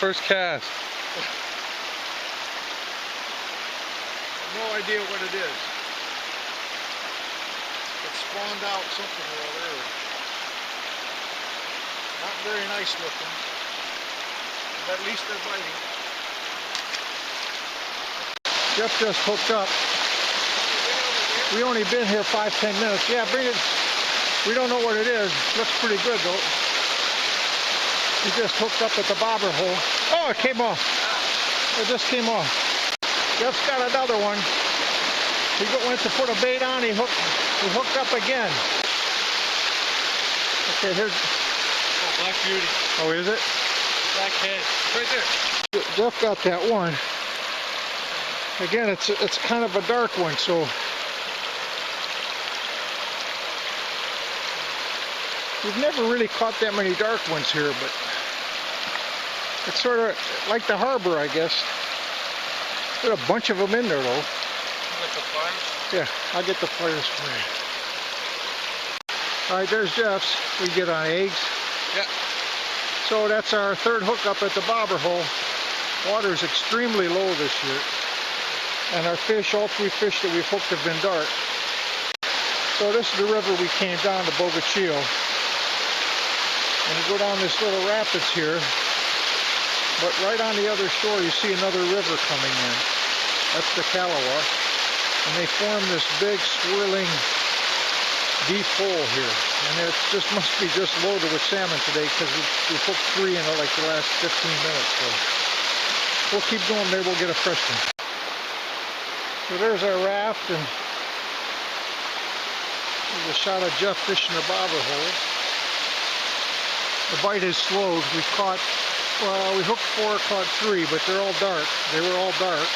first cast. No idea what it is. It spawned out something or other. Not very nice looking, but at least they're biting. Jeff just hooked up. We only been here 5-10 minutes. Yeah, bring it. We don't know what it is. Looks pretty good though. He just hooked up at the bobber hole. Oh, it came off. It just came off. Jeff's got another one. He went to put a bait on. He hooked up again. Okay, here's. Oh, black beauty. Oh, is it? Black head. Right there. Jeff got that one. Again, it's kind of a dark one, so we've never really caught that many dark ones here, but it's sort of like the harbor, I guess. There's a bunch of them in there, though. You got the pliers? Yeah, I'll get the pliers for you. All right, there's Jeff's. We get on eggs. Yeah. So that's our third hookup at the bobber hole. Water is extremely low this year. And our fish, all three fish that we've hooked have been dark. So this is the river we came down to Bogachiel. And you go down this little rapids here, but right on the other shore you see another river coming in. That's the Kalawa. And they form this big swirling deep hole here. And it just must be just loaded with salmon today because we hooked 3 in like the last 15 minutes. So we'll keep going, maybe we'll get a fresh one. So there's our raft, and there's a shot of Jeff fishing the bobber hole. The bite has slowed. We've caught, well, we hooked 4, caught 3, but they're all dark. They were all dark.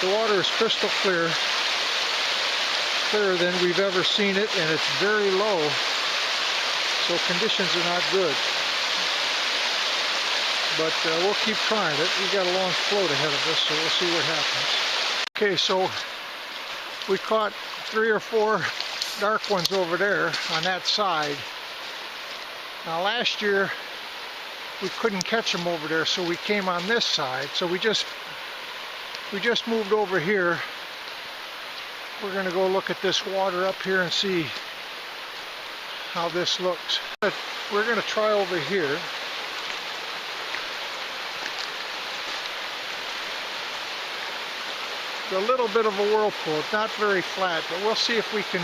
The water is crystal clear, clearer than we've ever seen it, and it's very low, so conditions are not good. But we'll keep trying it. We've got a long float ahead of us, so we'll see what happens. Okay, so we caught 3 or 4 dark ones over there on that side. Now last year we couldn't catch them over there, so we came on this side. So we just moved over here. We're going to go look at this water up here and see how this looks. But we're going to try over here. A little bit of a whirlpool. It's not very flat, but we'll see if we can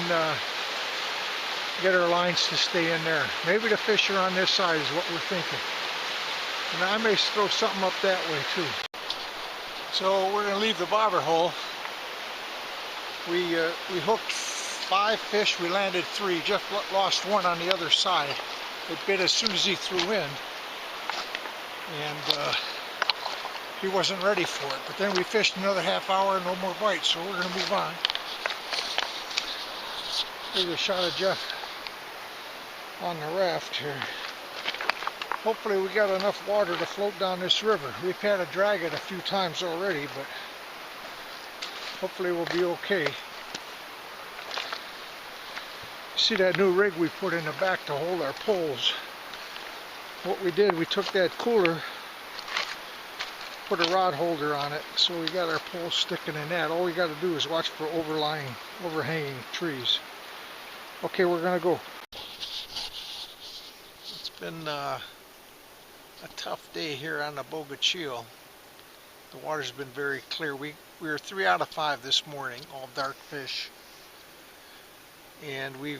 get our lines to stay in there. Maybe the fish are on this side is what we're thinking. And I may throw something up that way too. So we're going to leave the bobber hole. We hooked 5 fish. We landed 3. Jeff lost 1 on the other side. It bit as soon as he threw in. And he wasn't ready for it, but then we fished another half hour, no more bites, so we're going to move on. Here's a shot of Jeff on the raft here. Hopefully we got enough water to float down this river. We've had to drag it a few times already, but hopefully we'll be okay. See that new rig we put in the back to hold our poles? What we did, we took that cooler, put a rod holder on it, so we got our pole sticking in that. All we got to do is watch for overhanging trees. Okay, we're gonna go. It's been a tough day here on the Bogachiel. The water's been very clear. We were 3 out of 5 this morning, all dark fish, and we're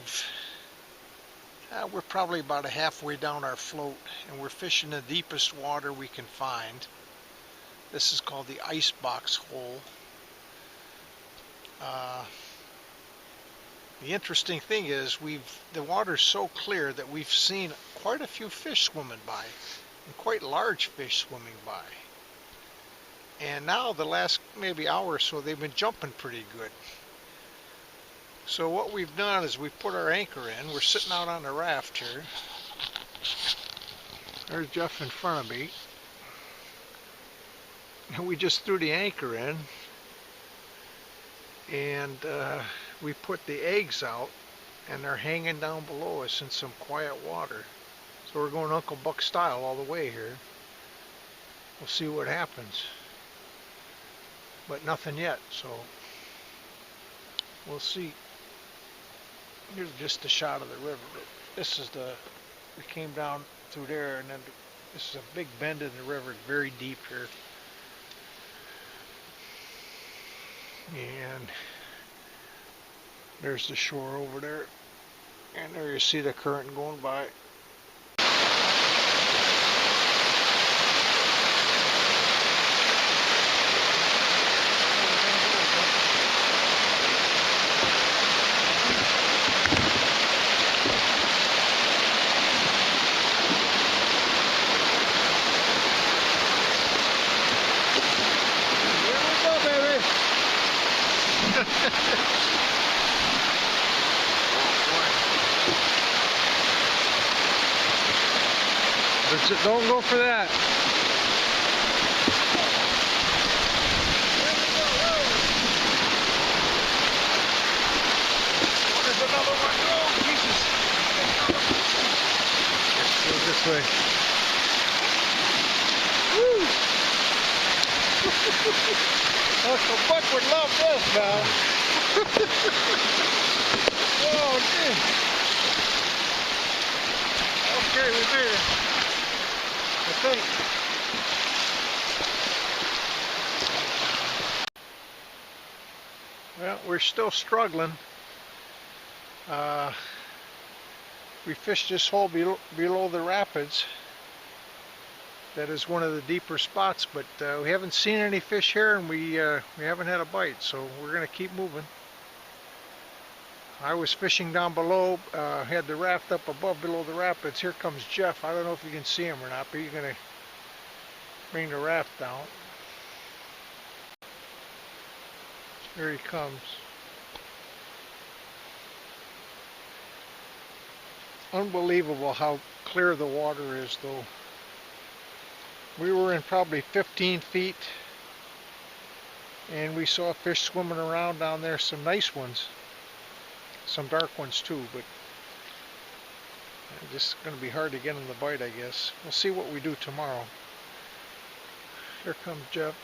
probably about halfway down our float, and we're fishing the deepest water we can find. This is called the icebox hole. The interesting thing is the water's so clear that we've seen quite a few fish swimming by, and quite large fish swimming by. And now the last maybe hour or so they've been jumping pretty good. So what we've done is we've put our anchor in. We're sitting out on the raft here. There's Jeff in front of me. And we just threw the anchor in, and we put the eggs out, and they're hanging down below us in some quiet water. So we're going Uncle Buck style all the way here. we'll see what happens. But nothing yet, so we'll see. Here's just a shot of the river. This is we came down through there, and then this is a big bend in the river. It's very deep here. And there's the shore over there. And there you see the current going by. Don't go for that. There's another one. Oh, Jesus. Let's go this way. Woo! Uncle Buck would love this now. Oh, gee. Okay, we made it. I think. Well, we're still struggling. We fished this hole below the rapids. That is one of the deeper spots, but we haven't seen any fish here, and we haven't had a bite, so we're going to keep moving. I was fishing down below, had the raft up above below the rapids. Here comes Jeff. I don't know if you can see him or not, but he's going to bring the raft down. Here he comes. Unbelievable how clear the water is, though. We were in probably 15 feet, and we saw fish swimming around down there, some nice ones. Some dark ones too, but just going to be hard to get in the bite, I guess. We'll see what we do tomorrow. Here comes Jeff.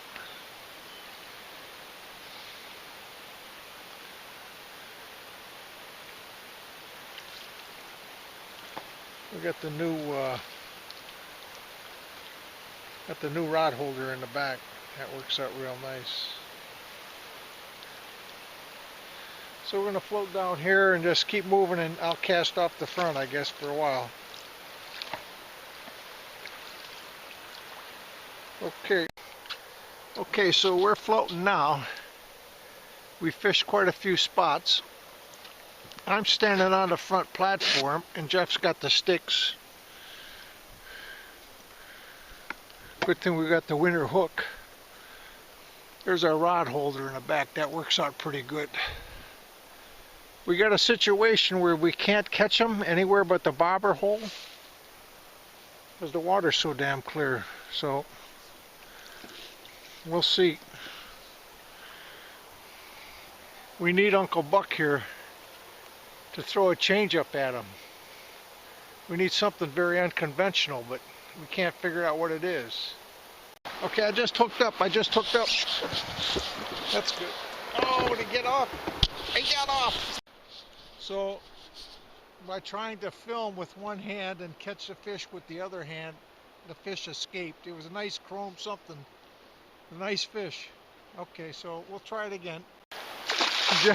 We got the new rod holder in the back. That works out real nice. So we're going to float down here and just keep moving, and I'll cast off the front, I guess, for a while. Okay, so we're floating now. We fished quite a few spots. I'm standing on the front platform, and Jeff's got the sticks. Good thing we got the winter hook. There's our rod holder in the back. That works out pretty good. We got a situation where we can't catch them anywhere but the bobber hole because the water's so damn clear. So we'll see. We need Uncle Buck here to throw a change up at him. We need something very unconventional, but we can't figure out what it is. Okay, I just hooked up. That's good. Oh, to get off. I got off. So, by trying to film with one hand and catch the fish with the other hand, the fish escaped. It was a nice chrome something. A nice fish. Okay, so we'll try it again. We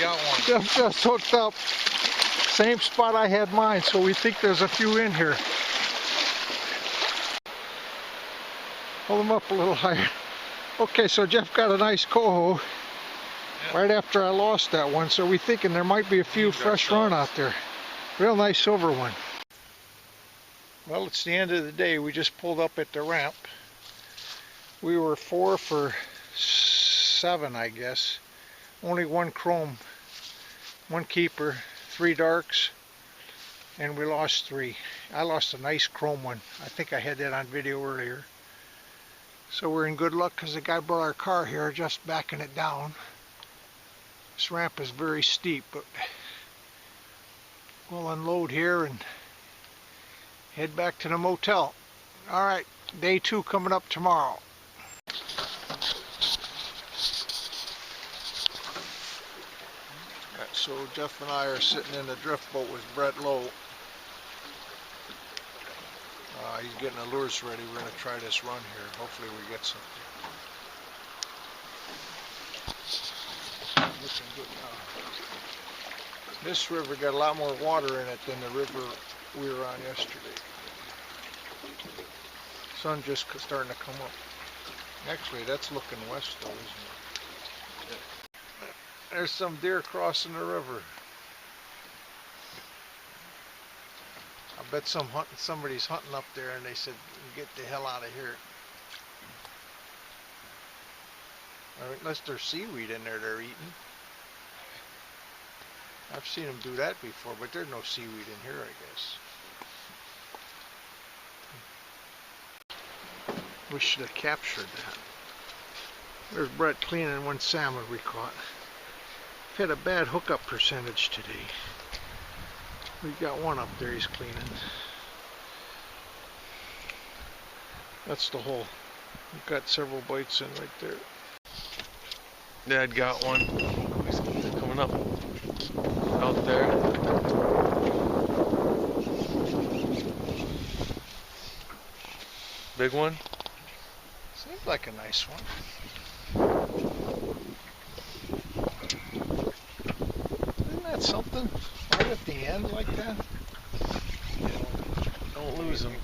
got one. Jeff just hooked up. Same spot I had mine, so we think there's a few in here. Hold them up a little higher. Okay, so Jeff got a nice coho. Right after I lost that one, so we're thinking there might be a few fresh run out there. Real nice silver one. Well, it's the end of the day. We just pulled up at the ramp. We were 4 for 7, I guess. Only one chrome, one keeper, 3 darks, and we lost 3. I lost a nice chrome one. I think I had that on video earlier. So we're in good luck because the guy brought our car here, just backing it down. This ramp is very steep, but we'll unload here and head back to the motel. All right, day 2 coming up tomorrow. So Jeff and I are sitting in the drift boat with Brett Lowe. He's getting the lures ready. We're going to try this run here. Hopefully we get some. Looking good now. This river got a lot more water in it than the river we were on yesterday. Sun just starting to come up. Actually, that's looking west though, isn't it? There's some deer crossing the river. I bet somebody's hunting up there and they said, get the hell out of here. Unless there's seaweed in there they're eating. I've seen them do that before, but there's no seaweed in here, I guess. We should have captured that. There's Brett cleaning one salmon we caught. We've had a bad hookup percentage today. We've got one up there he's cleaning. That's the hole. We've got several bites in right there. Dad got one. He's coming up out there. Big one? Seems like a nice one. Isn't that something? Right at the end like that? Don't lose them.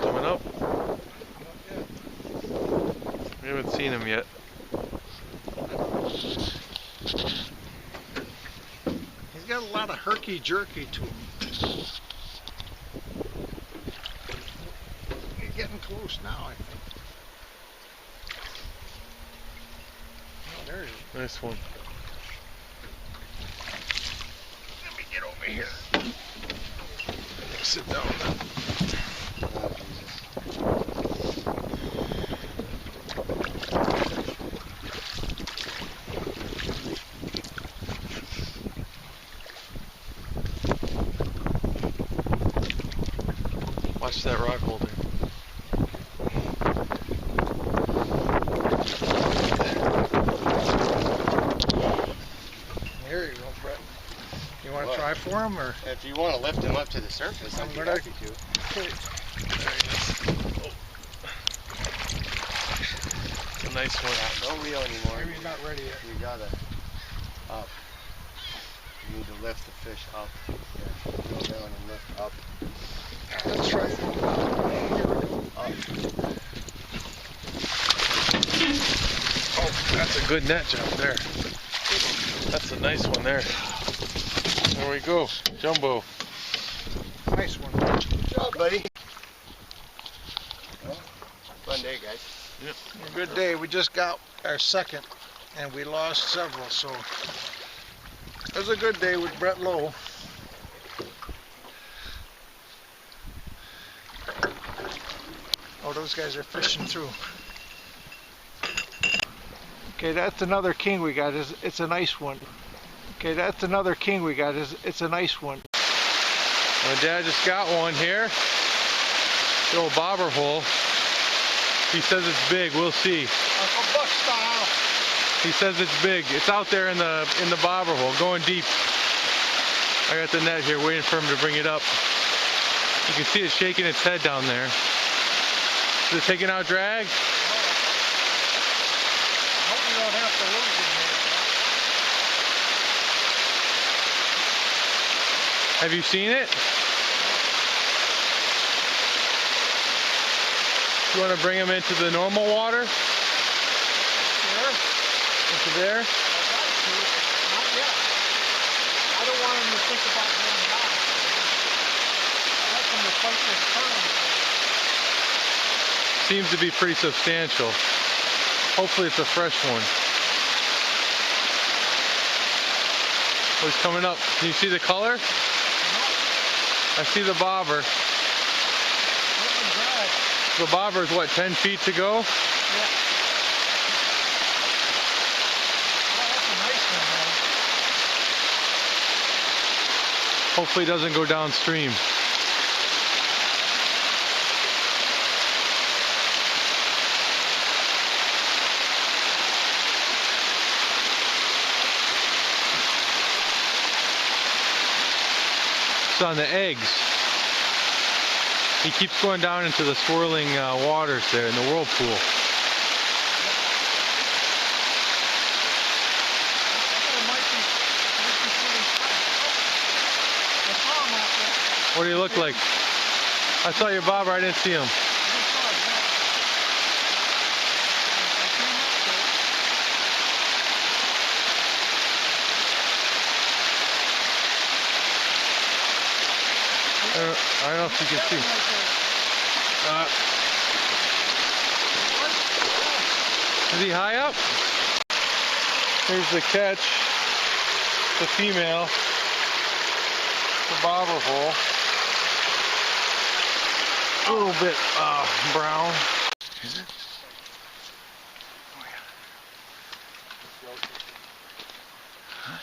Coming up? We haven't seen him yet. He's got a lot of herky-jerky to him. He's getting close now, I think. Oh, there he is. Nice one. Let me get over here. Sit down now. Watch that rock holder. Here you go, Brett. You want to try for him, or? If you want to lift him up to the surface, I'd be happy to. Okay. It's a nice one. Yeah, don't reel anymore. Maybe he's not ready yet. You gotta up. You need to lift the fish up. Yeah, go down and lift up. Let's try it. Here we go. Up. Oh, that's a good net jump there. That's a nice one there. There we go. Jumbo. Nice one. Good job, buddy. Well, fun day, guys. Yep. A good day. We just got our second, and we lost several, so it was a good day with Brett Lowe. Oh, those guys are fishing through. Okay, that's another king we got. It's a nice one. Okay, that's another king we got. It's a nice one. My dad just got one here. The old bobber hole. He says it's big. We'll see. Uncle Buck style. He says it's big. It's out there in the bobber hole, going deep. I got the net here, waiting for him to bring it up. You can see it shaking its head down there. Is it taking out drag? I hope you don't have to lose it here. Have you seen it? You want to bring him into the normal water? Sure. Into there? Not yet. I don't want him to think about going back. I like him to fight this current. Seems to be pretty substantial. Hopefully it's a fresh one. Oh, he's coming up. Can you see the color? I see the bobber. The bobber is what, 10 feet to go? Yeah. Oh, that's a nice one, man. Hopefully it doesn't go downstream. It's on the eggs. He keeps going down into the swirling waters there in the whirlpool. What do you look like? I saw your bobber, I didn't see him. I don't know if you can see. Is he high up? Here's the catch. The female. The bobber hole. A little bit brown. Is it? Oh yeah. Huh?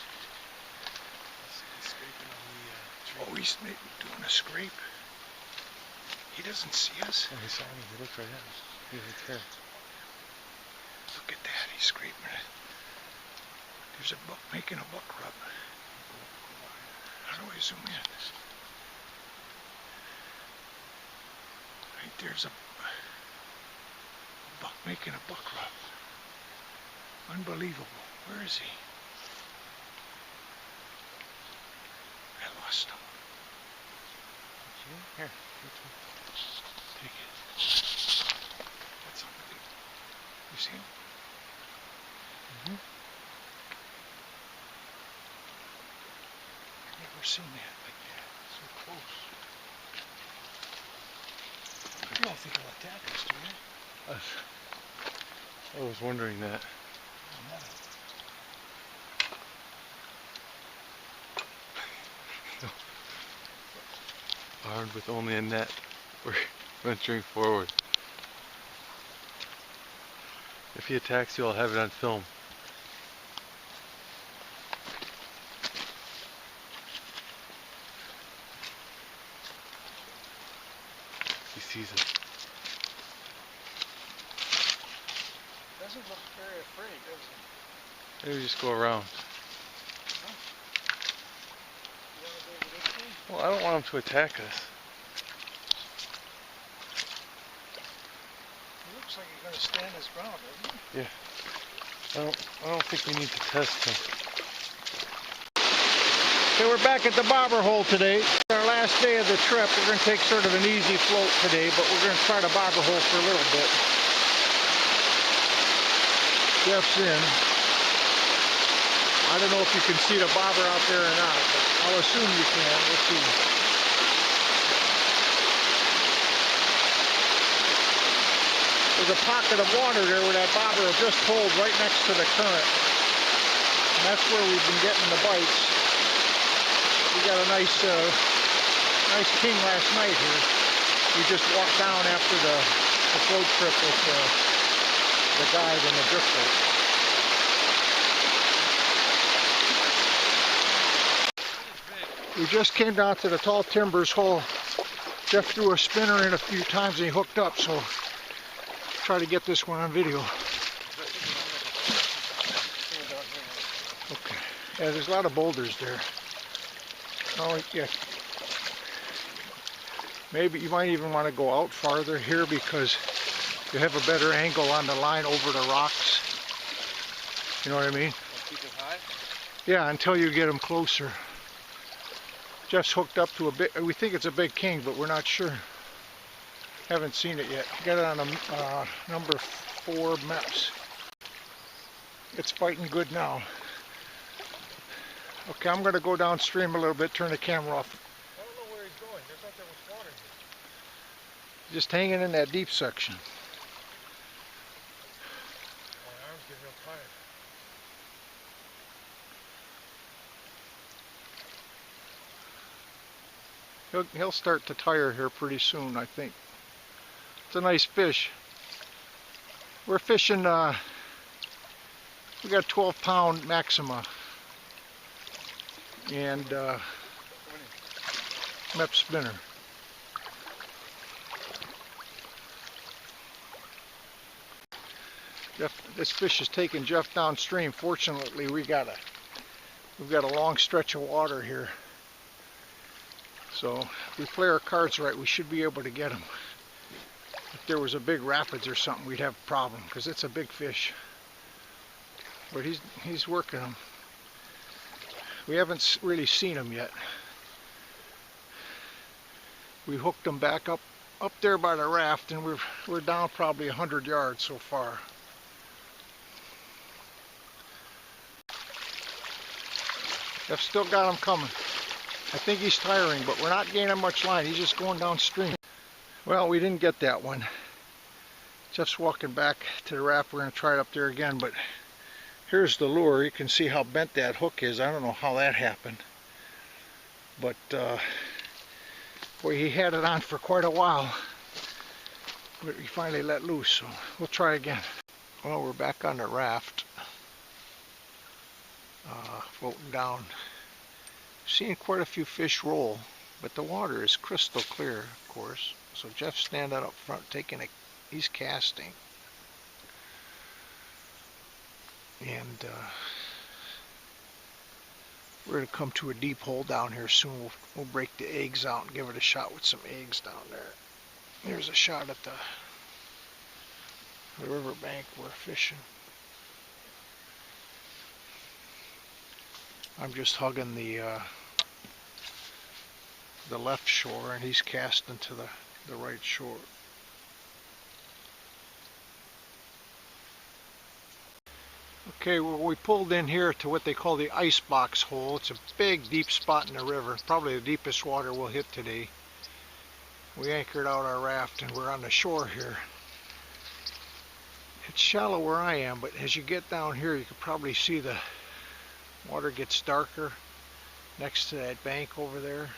Oh, he's maybe doing a scrape. He doesn't see us. Oh, he saw me. He looked right at us. He was there. Look at that. He's scraping it. There's a buck making a buck rub. How do I zoom in? Right there's a buck making a buck rub. Unbelievable. Where is he? I lost him. Here. Take it. That's unbelievable. You see him? Mm-hmm. I've never seen that like that. So close. You don't think he'll attack us, do you? I was wondering that. Armed with only a net, we're venturing forward. If he attacks you, I'll have it on film. He sees us. Doesn't look very afraid, does he? Maybe we just go around. You want to go over this way? Well, I don't want him to attack us. He looks like he's going to stand his ground, doesn't he? Yeah. I don't think we need to test him. Okay, we're back at the bobber hole today. It's our last day of the trip. We're going to take sort of an easy float today, but we're going to try the bobber hole for a little bit. Jeff's in. I don't know if you can see the bobber out there or not, but I'll assume you can. Let's see. There's a pocket of water there where that bobber will just hold right next to the current. And that's where we've been getting the bites. We got a nice king last night here. We just walked down after the float trip with the guide and the drift boat. We just came down to the tall timbers hole. Jeff threw a spinner in a few times and he hooked up, so try to get this one on video. Okay. Yeah, there's a lot of boulders there. Oh, yeah. Maybe you might even want to go out farther here because you have a better angle on the line over the rocks. You know what I mean? Keep it high? Yeah, until you get them closer. Jeff's hooked up to a bit. We think it's a big king, but we're not sure. Haven't seen it yet. Got it on a number 4 maps. It's fighting good now. Okay, I'm going to go downstream a little bit, turn the camera off. I don't know where he's going. I thought there was water here. Just hanging in that deep section. My arms get real tired. He'll start to tire here pretty soon, I think. It's a nice fish. We're fishing, we got 12-pound Maxima and Mep spinner. This fish is taking Jeff downstream. Fortunately, we've got a long stretch of water here. So if we play our cards right, we should be able to get him. If there was a big rapids or something, we'd have a problem because it's a big fish. But he's working them. We haven't really seen him yet. We hooked him back up there by the raft, and we're down probably 100 yards so far. I've still got him coming. I think he's tiring, but we're not gaining much line. He's just going downstream. Well, we didn't get that one. Jeff's walking back to the raft. We're going to try it up there again, but here's the lure. You can see how bent that hook is. I don't know how that happened. But, boy, he had it on for quite a while. But he finally let loose, so we'll try again. Well, we're back on the raft. Floating down. Seeing quite a few fish roll, but the water is crystal clear, of course. So Jeff's standing up front, he's casting. And we're going to come to a deep hole down here soon. We'll break the eggs out and give it a shot with some eggs down there. There's a shot at the riverbank we're fishing. I'm just hugging the left shore, and he's casting to the right shore. Okay, well, we pulled in here to what they call the icebox hole. It's a big, deep spot in the river, probably the deepest water we'll hit today. We anchored out our raft, and we're on the shore here. It's shallow where I am, but as you get down here, you can probably see the water gets darker next to that bank over there.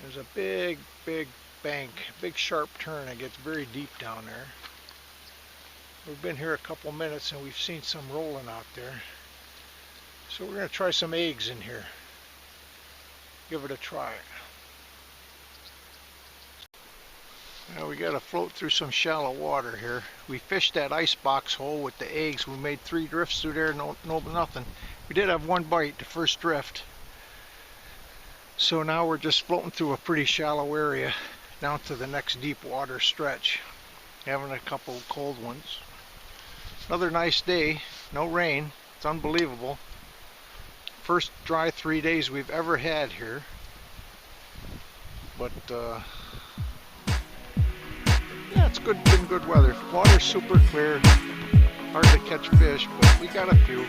There's a big, big bank, big sharp turn. It gets very deep down there. We've been here a couple minutes and we've seen some rolling out there. So we're going to try some eggs in here. Give it a try. Now we got to float through some shallow water here. We fished that icebox hole with the eggs. We made 3 drifts through there, nothing. We did have 1 bite, the first drift. So now we're just floating through a pretty shallow area down to the next deep water stretch. Having a couple cold ones. Another nice day, no rain. It's unbelievable. First dry 3 days we've ever had here. But yeah, it's been good weather. Water's super clear. Hard to catch fish, but we got a few.